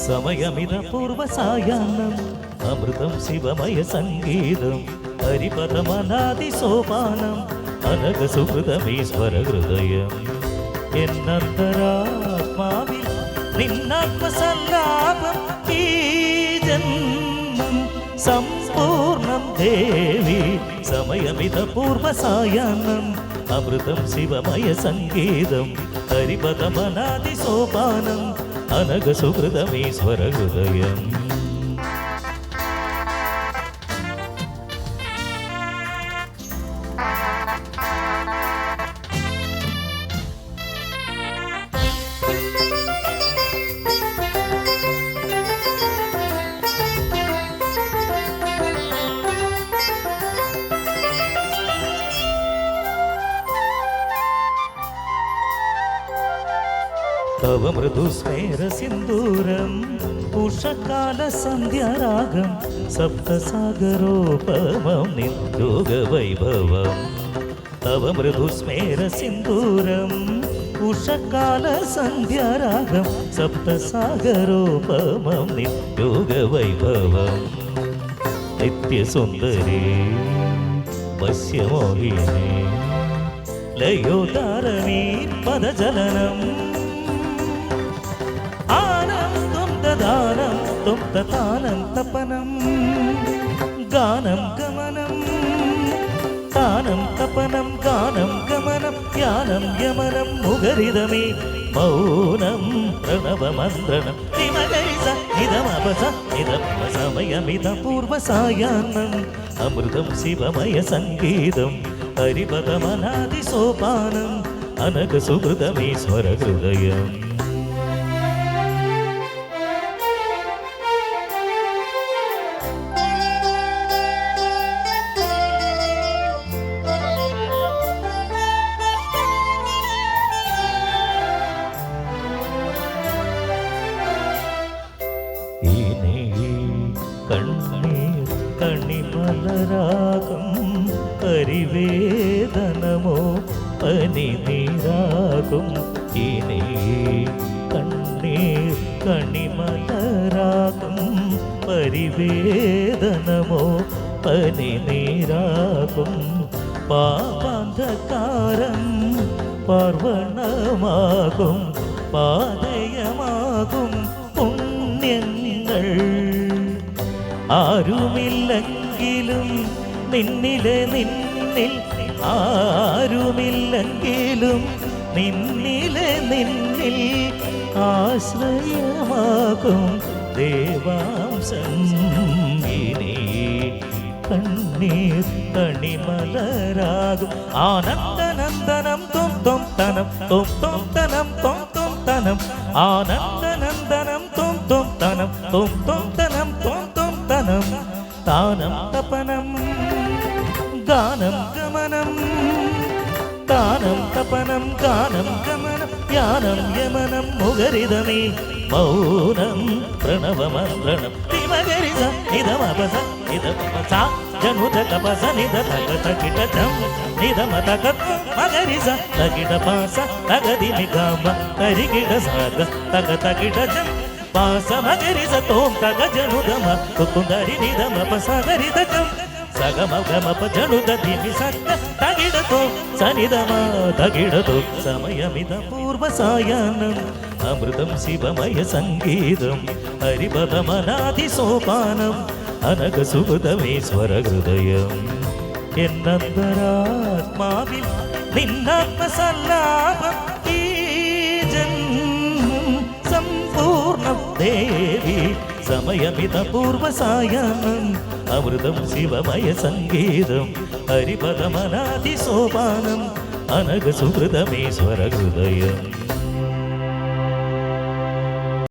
സമയമിത പൂർവസായാഹ്നം അമൃതം ശിവമയ സംഗീതം ഹരിപദമനാദി സോപാനം അനഘസുഹൃതമീശ്വര ഹൃദയം എന്നന്തരാത്മാവിൽ നിന്നാത്മസല്ലാപം ഈ ജന്മം സമ്പൂർണം ദേവി സമയമിത പൂർവസായാഹ്നം അമൃതം ശിവമയ സംഗീതം ഹരിപദമനാദി സോപാനം അനഘസുഹൃതമീശ്വര ഹൃദയം തവ മൃദുസ്മേര സിന്ദൂരം ഉഷകാല സന്ധ്യാരാഗം സപ്തസാഗരോപമം നിദ്യോഗ വൈഭവം തവ മൃദുസ്മേര സിന്ദൂരം ഉഷകാല സന്ധ്യാരാഗം സപ്തസാഗരോപമം നിദ്യോഗ വൈഭവം നിത്യസുന്ദരി പശ്യമോഹിനി ലയോദാരണീ പദചലനം ദാനം തും ദാനം തപനം ഗാനം ഗമനം താനം തപനം ഗാനം ഗമനം ധ്യാനം യമനം മുഖരിതമേ മൗനം പ്രണവമന്ത്രണം നിമഗരിസ നിധമപസ നിധമ സമയമിത പൂർവസായാഹ്നം അമൃതം ശിവമയ സംഗീതം ഹരിപദമനാദി സോപാനം അനഘസുഹൃതമീശ്വര ഹൃദയം കണ്ണീർ കണിമലരാഗം പരിവേദനമോ പനിനീരാകും ഇനി കണ്ണീർ കണിമലരാഗം പരിവേദനമോ പനിനീരാകും പാപാന്ധകാരം പാർവണമാകും പാതയമാകും പുണ്യങ്ങൾ ആരുമില്ലെങ്കിലും നിന്നിലെ നിന്നിൽ ആരുമില്ലെങ്കിലും നിന്നിലെ നിന്നിൽ ആശ്രയമാകും ദേവാംശം ഇനി കണ്ണീർ കണിമലരാകും ആനന്ദനന്ദനം തും തും തനം തും തും തനം തും തും തനം ആനന്ദനന്ദനം തും തും തനം തും തും തനം തും തും തനം താനം തപനം ഗാനം ഗമനം താനം തപനം ഗാനം ഗമനം ധ്യാനം യമനം മുഖരിതമേ മൗനം പ്രണവമന്ത്രണം നിമഗരിസ നിധമപസ നിധമപസ ജനുത തപസ നിധ തക തകിടം നിധമ തക മഗരിസ തകിട പാസ തഗതി നിഗമ തരികിട സാഗ തക തകിടം പാസ മഗരിസ തോം തക ജനുദമ കുകുന്ദരി നിധമ പസഗരിതം സഗമ ഗമ പജനുദ ദിനി സക്ക തകിടതോ സനിധമ തകിടതോ സമയമിത പൂർവസായാഹ്നം അമൃതം ശിവമയ സംഗീതം ഹരിപദമനാദി സോപാനം അനഘസുഹൃതമീശ്വര ഹൃദയം എന്നന്തരാത്മാവിൽ നിന്നാത്മസല്ലാപം ഈ ജന്മം സമ്പൂർണം ദേവി സമയമിത പൂർവസായാഹ്നം അമൃതം ശിവമയ സംഗീതം ഹരിപദമനാദി സോപാനം അനഘസുഹൃതമീശ്വര ഹൃദയം